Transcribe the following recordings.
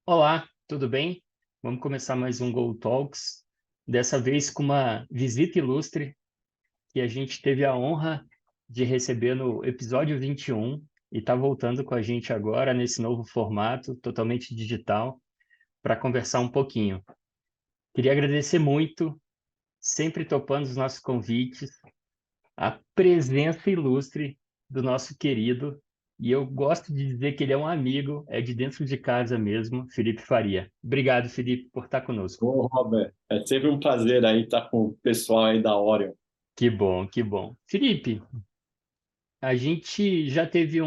Olá, tudo bem? Vamos começar mais um Go Talks, dessa vez com uma visita ilustre que a gente teve a honra de receber no episódio 21 e está voltando com a gente agora nesse novo formato, totalmente digital, para conversar um pouquinho. Queria agradecer muito, sempre topando os nossos convites, a presença ilustre do nosso querido, e eu gosto de dizer que ele é um amigo, é de dentro de casa mesmo, Felipe Faria. Obrigado, Felipe, por estar conosco. Ô, Robert, é sempre um prazer aí estar com o pessoal aí da Orion. Que bom, que bom. Felipe, a gente já teve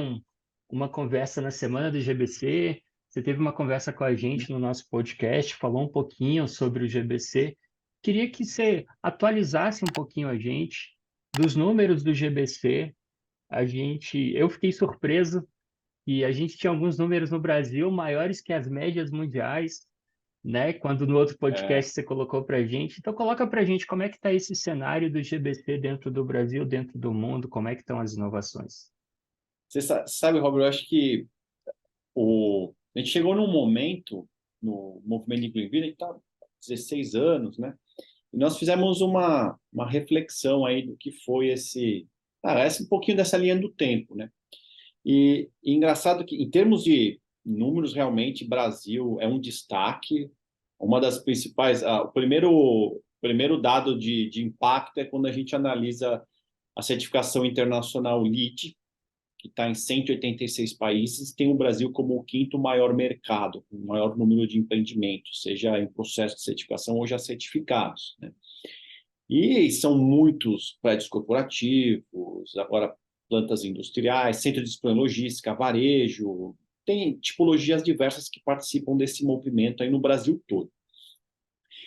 uma conversa na semana do GBC, você teve uma conversa com a gente no nosso podcast, falou um pouquinho sobre o GBC. Queria que você atualizasse um pouquinho a gente dos números do GBC. Eu fiquei surpreso e a gente tinha alguns números no Brasil maiores que as médias mundiais, né? Quando no outro É, podcast você colocou para a gente. Então coloca para a gente como é que está esse cenário do GBC dentro do Brasil, dentro do mundo, como é que estão as inovações. você sabe, Robert, eu acho que a gente chegou num momento no movimento de Greenville, a gente está há 16 anos, né? E nós fizemos uma reflexão aí do que foi esse um pouquinho dessa linha do tempo, né? E engraçado que, em termos de números, realmente, Brasil é um destaque. Uma das principais, o primeiro dado de impacto é quando a gente analisa a certificação internacional LEED, que está em 186 países, tem o Brasil como o quinto maior mercado, com o maior número de empreendimentos, seja em processo de certificação ou já certificados, né? E são muitos prédios corporativos, agora plantas industriais, centro de distribuição logística, varejo, tem tipologias diversas que participam desse movimento aí no Brasil todo.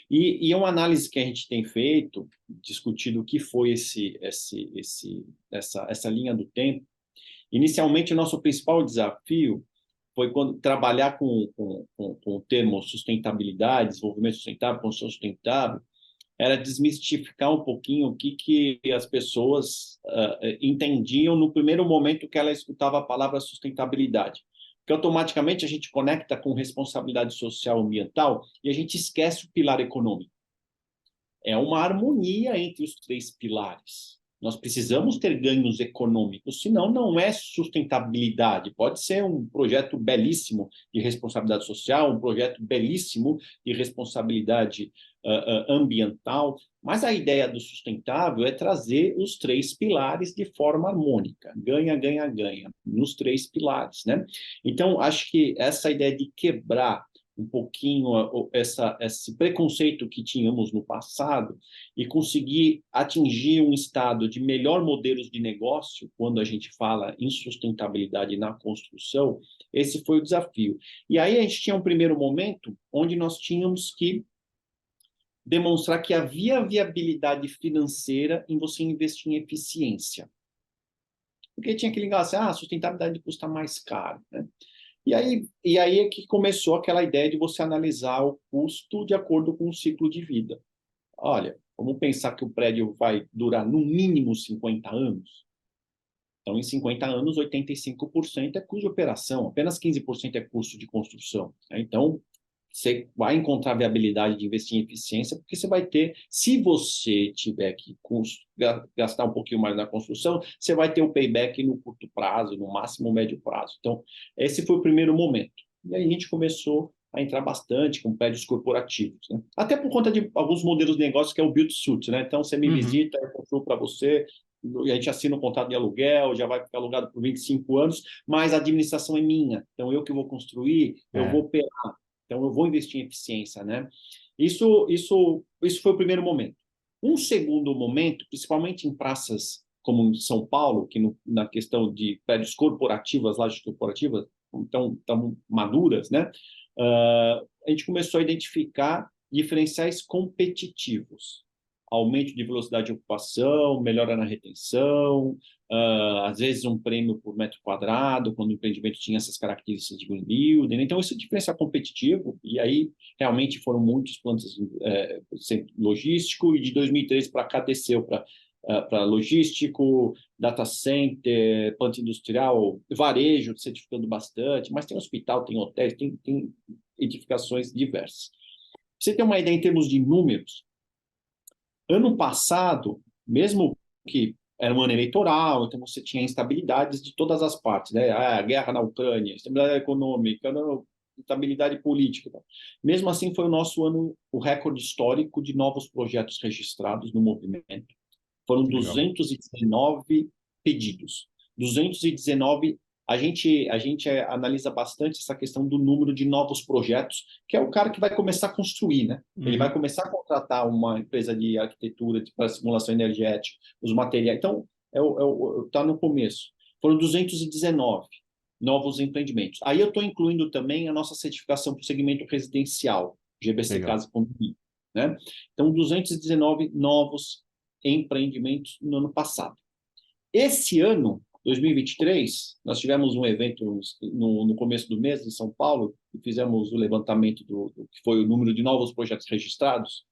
E uma análise que a gente tem feito, discutido o que foi essa linha do tempo. Inicialmente, o nosso principal desafio foi quando trabalhar com o termo sustentabilidade, desenvolvimento sustentável, construção sustentável, era desmistificar um pouquinho o que as pessoas entendiam no primeiro momento que ela escutava a palavra sustentabilidade. Porque automaticamente a gente conecta com responsabilidade social e ambiental e a gente esquece o pilar econômico. É uma harmonia entre os três pilares. Nós precisamos ter ganhos econômicos, senão não é sustentabilidade. Pode ser um projeto belíssimo de responsabilidade social, um projeto belíssimo de responsabilidade ambiental, mas a ideia do sustentável é trazer os três pilares de forma harmônica. Ganha, ganha, ganha, nos três pilares, né? Então, acho que essa ideia de quebrar um pouquinho esse preconceito que tínhamos no passado e conseguir atingir um estado de melhor modelos de negócio, quando a gente fala em sustentabilidade na construção, esse foi o desafio. E aí a gente tinha um primeiro momento onde nós tínhamos que demonstrar que havia viabilidade financeira em você investir em eficiência. Porque tinha que ligar assim, a sustentabilidade custa mais caro, né? E aí é que começou aquela ideia de você analisar o custo de acordo com o ciclo de vida. Olha, vamos pensar que o prédio vai durar no mínimo 50 anos. Então, em 50 anos, 85% é custo de operação, apenas 15% é custo de construção. Então, você vai encontrar viabilidade de investir em eficiência, porque você vai ter, se você tiver que gastar um pouquinho mais na construção, você vai ter o payback no curto prazo, no máximo médio prazo. Então, esse foi o primeiro momento. E aí a gente começou a entrar bastante com prédios corporativos, né? Até por conta de alguns modelos de negócio que é o build-to-suit, né? Então, você me Uhum. visita, eu construo para você, e a gente assina um contrato de aluguel, já vai ficar alugado por 25 anos, mas a administração é minha. Então, eu que vou construir, eu É. vou operar. Então, eu vou investir em eficiência, né? Isso foi o primeiro momento. Um segundo momento, principalmente em praças como em São Paulo, que na questão de prédios corporativas, lajes corporativas, então, estão maduras, né? A gente começou a identificar diferenciais competitivos. Aumento de velocidade de ocupação, melhora na retenção, às vezes um prêmio por metro quadrado, quando o empreendimento tinha essas características de green building. Então, isso é diferencial competitivo, e aí realmente foram muitos plantas logístico, e de 2013 para cá desceu para para logístico, data center, planta industrial, varejo, certificando bastante, mas tem hospital, tem hotéis, tem edificações diversas. Pra você ter uma ideia em termos de números, ano passado, mesmo que era um ano eleitoral, então você tinha instabilidades de todas as partes, né? A guerra na Ucrânia, instabilidade econômica, instabilidade política. Mesmo assim, foi o nosso ano, o recorde histórico de novos projetos registrados no movimento. Foram Que legal. 219 pedidos. 219, a gente analisa bastante essa questão do número de novos projetos, que é o cara que vai começar a construir, né? Ele vai Uhum. começar a contratar uma empresa de arquitetura para simulação energética, os materiais. Então, tá no começo. Foram 219 novos empreendimentos. Aí eu estou incluindo também a nossa certificação para o segmento residencial, GBC Legal. Casa e Condomínio, né? Então, 219 novos empreendimentos no ano passado. Esse ano, 2023, nós tivemos um evento no começo do mês em São Paulo e fizemos o levantamento do que foi o número de novos projetos registrados.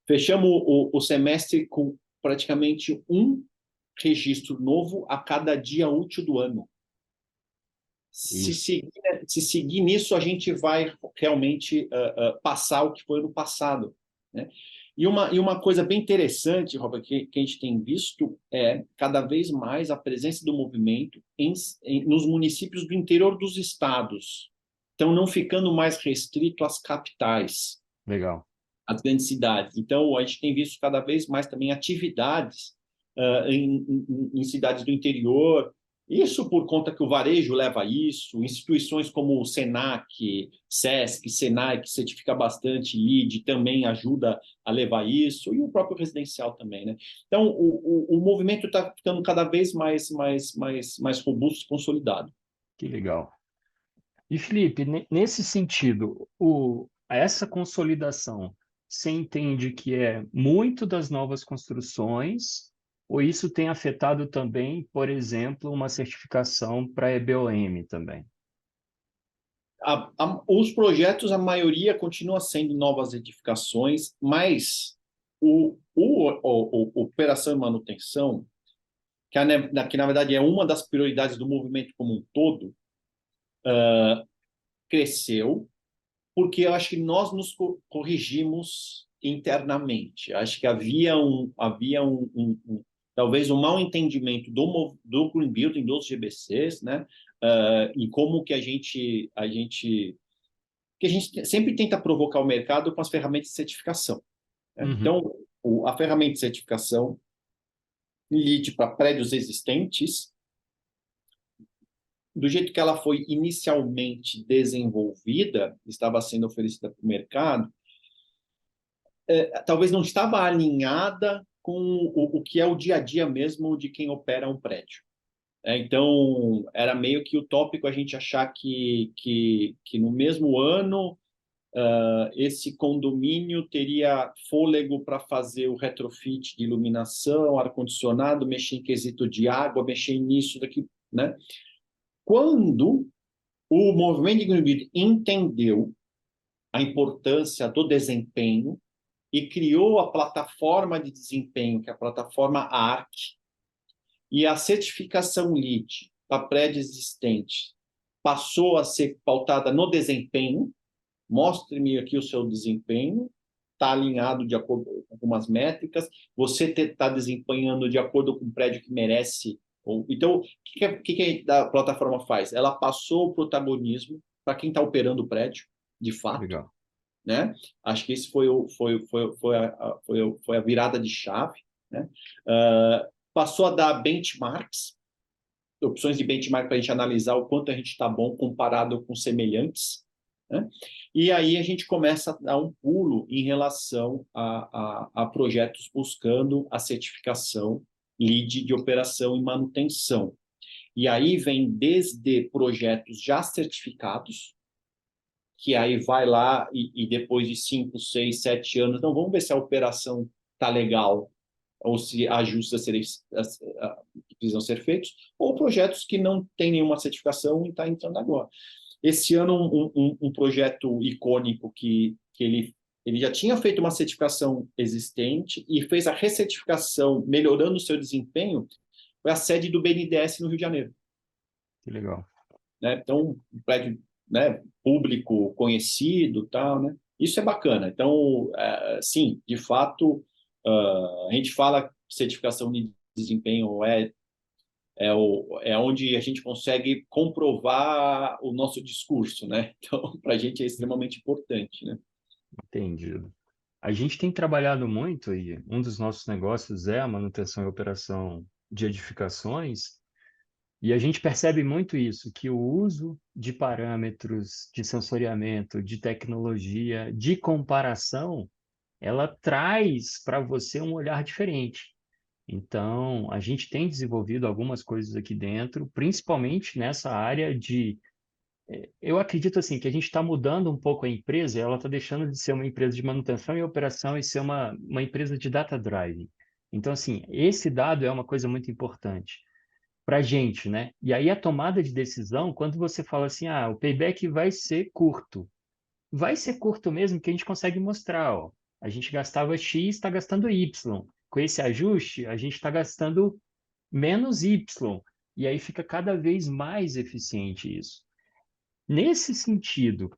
Fechamos o semestre com praticamente um registro novo a cada dia útil do ano. Se Isso. seguir nisso, a gente vai realmente passar o que foi no passado, né? E uma coisa bem interessante, Robert, que a gente tem visto é cada vez mais a presença do movimento nos municípios do interior dos estados. Então, não ficando mais restrito às capitais, Legal. às grandes cidades. Então, a gente tem visto cada vez mais também atividades em cidades do interior. Isso por conta que o varejo leva a isso, instituições como o Senac, Sesc, Senai, que certifica bastante, LEED, também ajuda a levar isso, e o próprio residencial também, né? Então, o movimento está ficando cada vez mais robusto e consolidado. Que legal. E, Felipe, nesse sentido, essa consolidação, você entende que é muito das novas construções, ou isso tem afetado também, por exemplo, uma certificação para EBOM também? Os projetos, a maioria continua sendo novas edificações, mas o operação e manutenção, que na verdade é uma das prioridades do movimento como um todo, cresceu, porque eu acho que nós nos corrigimos internamente. Acho que havia talvez um mau entendimento do Green Building, dos GBCs, né? E como que a gente sempre tenta provocar o mercado com as ferramentas de certificação, né? Uhum. Então, a ferramenta de certificação LEED para prédios existentes, do jeito que ela foi inicialmente desenvolvida, estava sendo oferecida para o mercado, talvez não estava alinhada com o que é o dia a dia mesmo de quem opera um prédio. Então, era meio que utópico a gente achar que no mesmo ano esse condomínio teria fôlego para fazer o retrofit de iluminação, ar-condicionado, mexer em quesito de água, mexer nisso, daqui, né? Quando o movimento de Green Building entendeu a importância do desempenho e criou a plataforma de desempenho, que é a plataforma ARC, e a certificação LEED para prédios existentes passou a ser pautada no desempenho. Mostre-me aqui o seu desempenho, está alinhado de acordo com algumas métricas, você está desempenhando de acordo com o prédio que merece. Então, o que a plataforma faz? Ela passou o protagonismo para quem está operando o prédio, de fato, Legal. né? Acho que esse foi a virada de chave, né? Passou a dar benchmarks, opções de benchmark para a gente analisar o quanto a gente está bom comparado com semelhantes, né? E aí a gente começa a dar um pulo em relação a projetos buscando a certificação LEED de operação e manutenção. E aí vem desde projetos já certificados, que aí vai lá e depois de 5, 6, 7 anos, então vamos ver se a operação está legal, ou se ajustes que precisam ser feitos, ou projetos que não têm nenhuma certificação e está entrando agora. Esse ano, um projeto icônico que ele ele já tinha feito uma certificação existente e fez a recertificação, melhorando o seu desempenho, foi a sede do BNDES no Rio de Janeiro. Que legal. Né? Então, um prédio, né, público, conhecido, tal, né? Isso é bacana. Então, sim, de fato, a gente fala que certificação de desempenho é onde a gente consegue comprovar o nosso discurso, né? Então, para a gente é extremamente importante, né? Entendido. A gente tem trabalhado muito e um dos nossos negócios é a manutenção e operação de edificações, e a gente percebe muito isso, que o uso de parâmetros de sensoriamento, de tecnologia, de comparação, ela traz para você um olhar diferente. Então, a gente tem desenvolvido algumas coisas aqui dentro, principalmente nessa área de. Eu acredito assim que a gente está mudando um pouco a empresa, ela está deixando de ser uma empresa de manutenção e operação e ser uma empresa de data drive. Então, assim, esse dado é uma coisa muito importante para a gente, né? E aí a tomada de decisão, quando você fala assim, ah, o payback vai ser curto mesmo, que a gente consegue mostrar, ó. A gente gastava X, está gastando Y. Com esse ajuste, a gente está gastando menos Y. E aí fica cada vez mais eficiente isso. Nesse sentido,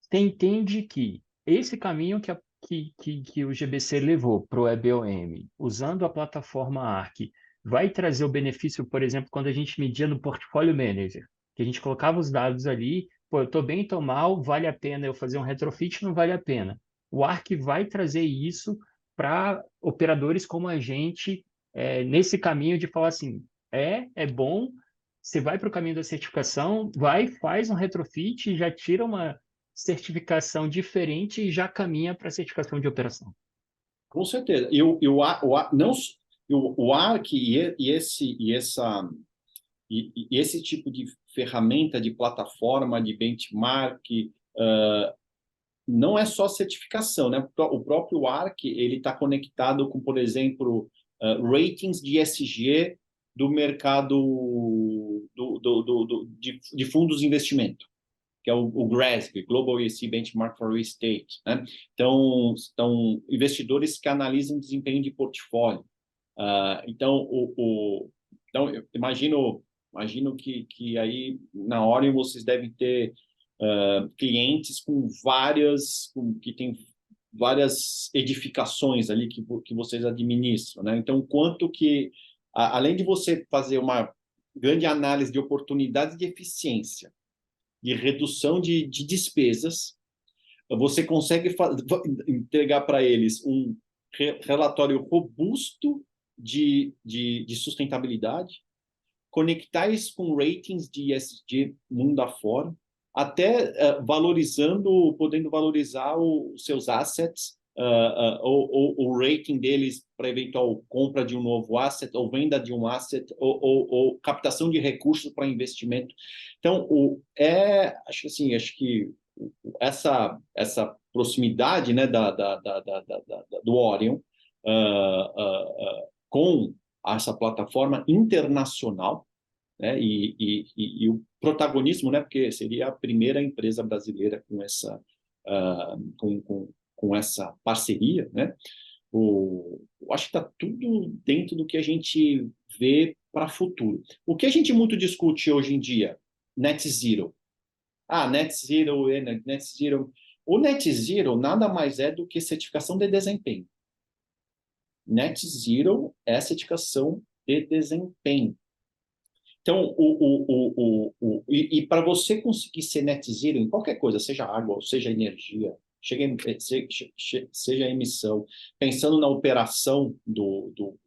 você entende que esse caminho que o GBC levou para o EBOM, usando a plataforma Arc, vai trazer o benefício, por exemplo, quando a gente media no Portfolio Manager, que a gente colocava os dados ali, pô, eu estou bem, estou mal, vale a pena eu fazer um retrofit, não vale a pena. O Arc vai trazer isso para operadores como a gente, nesse caminho de falar assim, é bom, você vai para o caminho da certificação, vai, faz um retrofit e já tira uma certificação diferente e já caminha para a certificação de operação. Com certeza. Não, o ARC e esse tipo de ferramenta, de plataforma, de benchmark, não é só certificação, né? O próprio ARC ele está conectado com, por exemplo, ratings de ESG do mercado de fundos de investimento, que é o GRESB, Global ESG Benchmark for Real Estate, né? Então, investidores que analisam desempenho de portfólio. Então, eu imagino que aí na Orion vocês devem ter clientes que têm várias edificações ali que vocês administram, né? Então, quanto que, além de você fazer uma grande análise de oportunidades de eficiência, de redução de despesas, você consegue entregar para eles um relatório robusto de sustentabilidade, conectar isso com ratings de ESG mundo afora, até podendo valorizar os seus assets, o rating deles para eventual compra de um novo asset, ou venda de um asset, ou captação de recursos para investimento. Então, acho que essa proximidade, né, do Orion com essa plataforma internacional, né, e o protagonismo, né, porque seria a primeira empresa brasileira com essa parceria, né? Eu acho que está tudo dentro do que a gente vê para o futuro. O que a gente muito discute hoje em dia? Net Zero. Net Zero, Net Zero. O Net Zero nada mais é do que certificação de desempenho. Net Zero é certificação de desempenho. Então, para você conseguir ser net zero em qualquer coisa, seja água, seja energia, seja emissão, pensando na operação do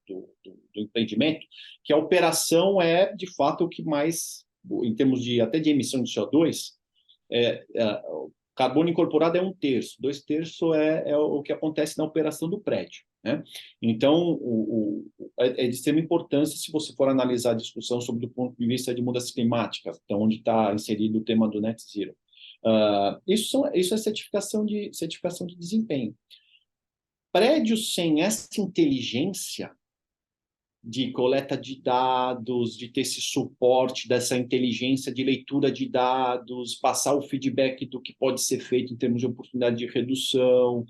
empreendimento, que a operação é, de fato, o que mais, em termos até de emissão de CO2, carbono incorporado é 1/3, 2/3 é o que acontece na operação do prédio, né? Então, é de extrema importância se você for analisar a discussão sobre o ponto de vista de mudanças climáticas, então onde está inserido o tema do Net Zero. Isso é certificação de desempenho. Prédios sem essa inteligência de coleta de dados, de ter esse suporte dessa inteligência de leitura de dados, passar o feedback do que pode ser feito em termos de oportunidade de redução,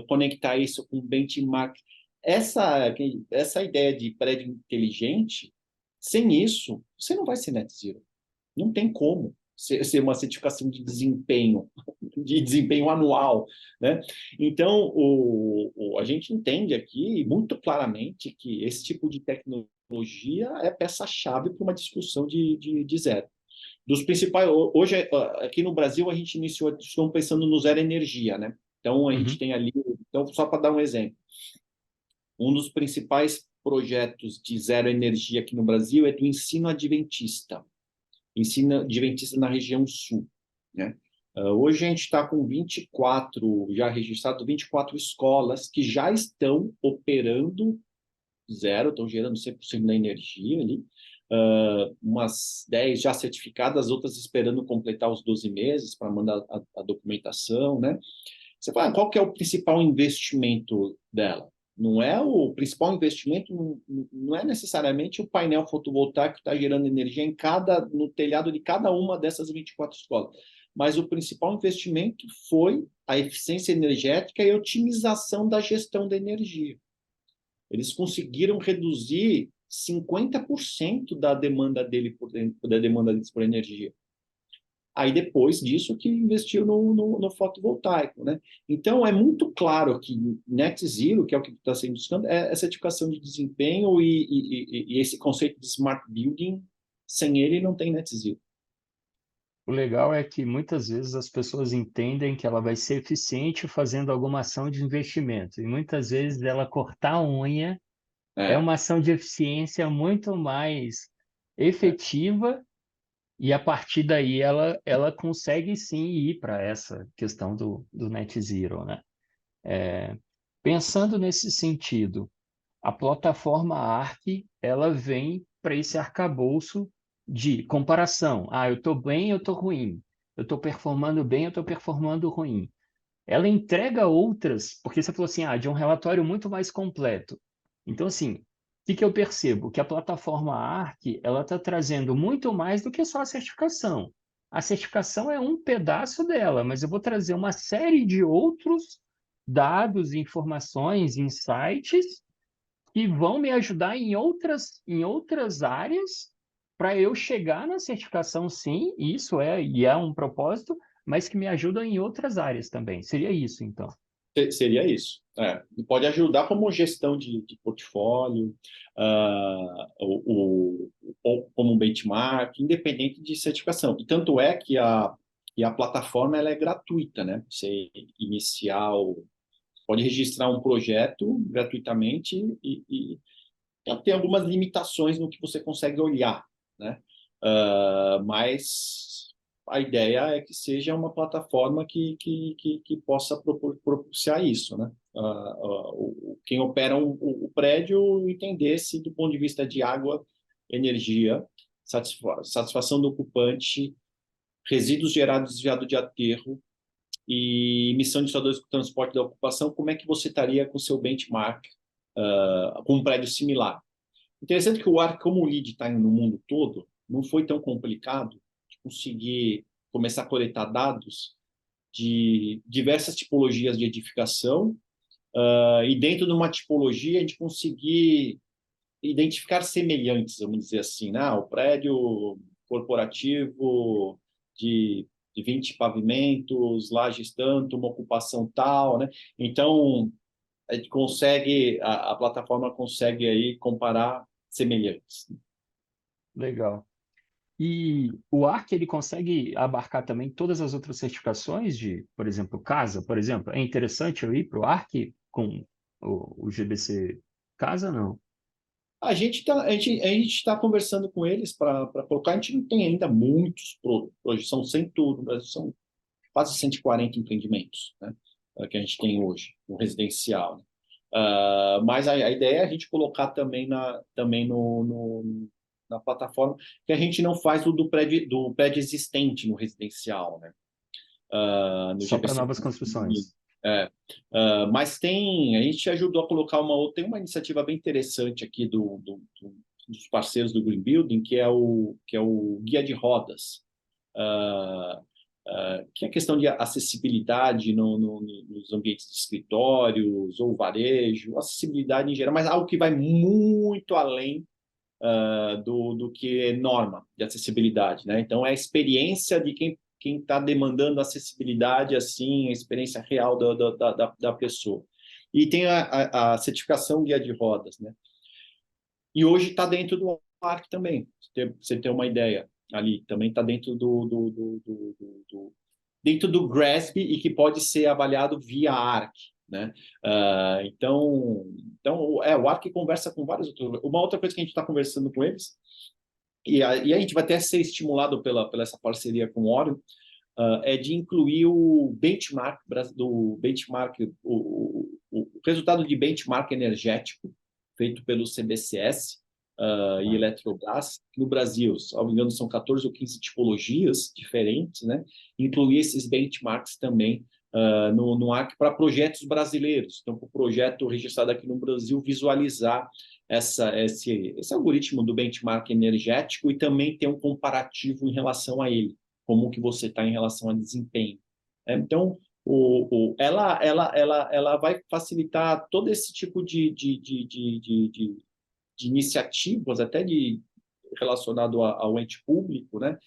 conectar isso com benchmark. Essa ideia de prédio inteligente, sem isso, você não vai ser net zero. Não tem como ser uma certificação de desempenho anual, né? Então, a gente entende aqui muito claramente que esse tipo de tecnologia é peça-chave para uma discussão de zero. Dos principais, hoje, aqui no Brasil, a gente iniciou, estamos pensando no zero energia, né? Então, a gente tem ali, então, só para dar um exemplo, um dos principais projetos de zero energia aqui no Brasil é do ensino adventista na região sul, né? Hoje a gente está com 24, já registrado 24 escolas que já estão operando zero, estão gerando 100% da energia ali, umas 10 já certificadas, outras esperando completar os 12 meses para mandar a documentação, né? Você fala, qual que é o principal investimento dela? Não é o principal investimento, não é necessariamente o painel fotovoltaico que está gerando energia no telhado de cada uma dessas 24 escolas, mas o principal investimento foi a eficiência energética e a otimização da gestão da energia. Eles conseguiram reduzir 50% da demanda deles por energia. Aí, depois disso, que investiu no fotovoltaico, né? Então, é muito claro que Net Zero, que é o que está sendo buscando, é essa certificação de desempenho e esse conceito de Smart Building, sem ele não tem Net Zero. O legal é que muitas vezes as pessoas entendem que ela vai ser eficiente fazendo alguma ação de investimento, e muitas vezes ela cortar a unha é É, uma ação de eficiência muito mais é. efetiva, e a partir daí ela consegue sim ir para essa questão do net zero, né? Pensando nesse sentido, a plataforma Arc, ela vem para esse arcabouço de comparação. Ah, eu estou bem, eu estou ruim. Eu estou performando bem, eu estou performando ruim. Ela entrega outras, porque você falou assim, de um relatório muito mais completo. Então, assim, o que eu percebo? Que a plataforma Arc, ela está trazendo muito mais do que só a certificação. A certificação é um pedaço dela, mas eu vou trazer uma série de outros dados, informações, insights que vão me ajudar em outras áreas para eu chegar na certificação, sim, isso é um propósito, mas que me ajudam em outras áreas também. Seria isso, então. Seria isso. Pode ajudar como gestão de portfólio, ou como benchmark, independente de certificação. E tanto é que a plataforma ela é gratuita, né? Você pode registrar um projeto gratuitamente e tem algumas limitações no que você consegue olhar, né? Mas a ideia é que seja uma plataforma que possa propiciar isso, né? Quem opera o prédio entender-se do ponto de vista de água, energia, satisfação do ocupante, resíduos gerados desviado de aterro e emissão de CO2 com transporte da ocupação, como é que você estaria com o seu benchmark com um prédio similar? Interessante que o ARC, como o LEED está no mundo todo, não foi tão complicado de conseguir começar a coletar dados de diversas tipologias de edificação e dentro de uma tipologia a gente conseguir identificar semelhantes, vamos dizer assim, né? O prédio corporativo de 20 pavimentos, lajes tanto, uma ocupação tal, né? Então, a plataforma consegue aí comparar semelhantes. Legal. E o Arc, ele consegue abarcar também todas as outras certificações de, por exemplo, casa, por exemplo. É interessante eu ir para o Arc com o GBC Casa, não? A gente tá conversando com eles para colocar. A gente não tem ainda muitos hoje, no Brasil são quase 140 empreendimentos, né, que a gente tem hoje no residencial, né? Mas a ideia é a gente colocar também na plataforma, que a gente não faz do prédio existente no residencial, né? No Só para GBC novas construções. É. Mas a gente ajudou a colocar tem uma iniciativa bem interessante aqui dos parceiros do Green Building, que é o Guia de Rodas, uh, que é a questão de acessibilidade nos ambientes de escritórios ou varejo, acessibilidade em geral, mas algo que vai muito além do que é norma de acessibilidade, né? Então, é a experiência de quem está demandando acessibilidade, assim, a experiência real da pessoa. E tem a certificação guia de rodas, né? E hoje está dentro do ARC também, para você ter uma ideia. Ali também está dentro dentro do GRASP e que pode ser avaliado via ARC, né? O ARC conversa com vários outros. Uma outra coisa que a gente está conversando com eles, e a gente vai até ser estimulado pela essa parceria com o Orion, é de incluir o benchmark o resultado de benchmark energético feito pelo CBCS e Eletrobras no Brasil. Se não me engano, são 14 ou 15 tipologias diferentes, né? Incluir esses benchmarks também no ARC para projetos brasileiros. Então, para o projeto registrado aqui no Brasil, visualizar esse algoritmo do benchmark energético e também ter um comparativo em relação a ele, como que você está em relação a desempenho. Então, ela vai facilitar todo esse tipo de iniciativas, até relacionado ao ente público, né?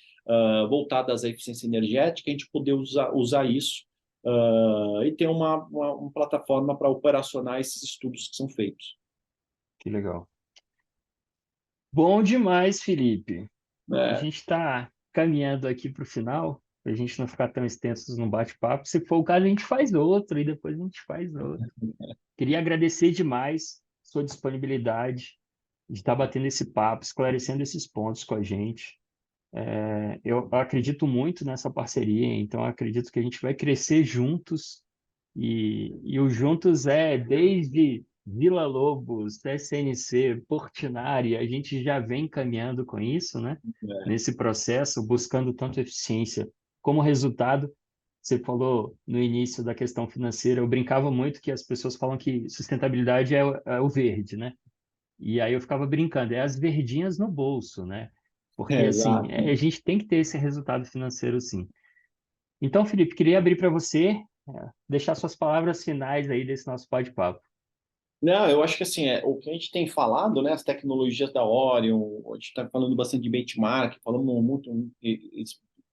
Voltadas à eficiência energética, a gente poder usar isso e ter uma plataforma para operacionar esses estudos que são feitos. Que legal. Bom demais, Felipe. A É, gente está caminhando aqui para o final, para a gente não ficar tão extensos no bate-papo. Se for o caso, a gente faz outro e depois a gente faz outro. Queria agradecer demais sua disponibilidade de estar batendo esse papo, esclarecendo esses pontos com a gente. Eu acredito muito nessa parceria, então acredito que a gente vai crescer juntos e o juntos é desde Vila Lobos, SNC, Portinari, a gente já vem caminhando com isso, né? Nesse processo, buscando tanto eficiência como resultado. Você falou no início da questão financeira, eu brincava muito que as pessoas falam que sustentabilidade é o verde, né? E aí eu ficava brincando, é as verdinhas no bolso, né? Porque, assim, exato. a gente tem que ter esse resultado financeiro, sim. Então, Felipe, queria abrir para você, deixar suas palavras finais aí desse nosso bate-papo. Não, eu acho que assim, o que a gente tem falado, né, as tecnologias da Orion, a gente está falando bastante de benchmark, falando muito em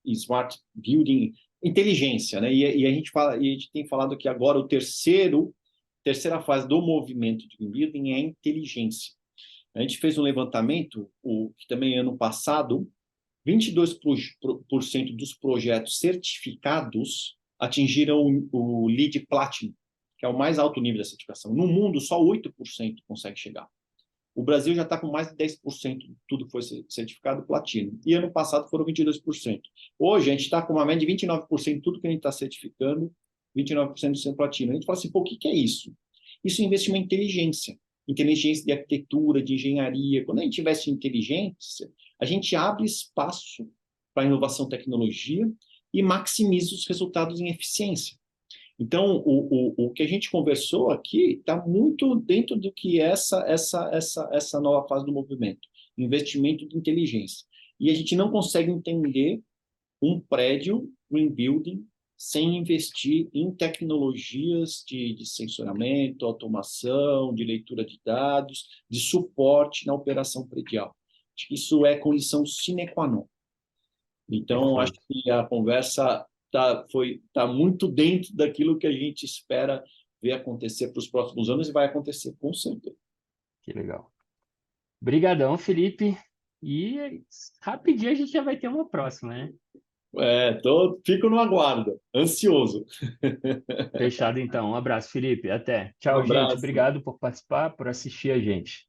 smart building, inteligência, né? E a gente tem falado que agora terceira fase do movimento de green building é a inteligência. A gente fez um levantamento, que também ano passado, 22% dos projetos certificados atingiram o LEED Platinum, que é o mais alto nível da certificação. No mundo, só 8% consegue chegar. O Brasil já está com mais de 10% de tudo que foi certificado platino. E ano passado foram 22%. Hoje, a gente está com uma média de 29% de tudo que a gente está certificando, 29% sendo platino. A gente fala assim, pô, o que é isso? Isso é investimento em inteligência. Inteligência de arquitetura, de engenharia. Quando a gente investe em inteligência, a gente abre espaço para inovação e tecnologia e maximiza os resultados em eficiência. Então, o que a gente conversou aqui está muito dentro do que é essa nova fase do movimento, investimento de inteligência. E a gente não consegue entender um prédio, green building, sem investir em tecnologias de sensoramento, automação, de leitura de dados, de suporte na operação predial. Acho que isso é condição sine qua non. Então, acho Perfeito, que a conversa tá muito dentro daquilo que a gente espera ver acontecer para os próximos anos e vai acontecer com certeza. que legal. Obrigadão, Felipe. E rapidinho a gente já vai ter uma próxima, né? Fico no aguardo, ansioso. Fechado então. Um abraço, Felipe. Até. Um Tchau, gente. abraço. Obrigado por participar, por assistir a gente.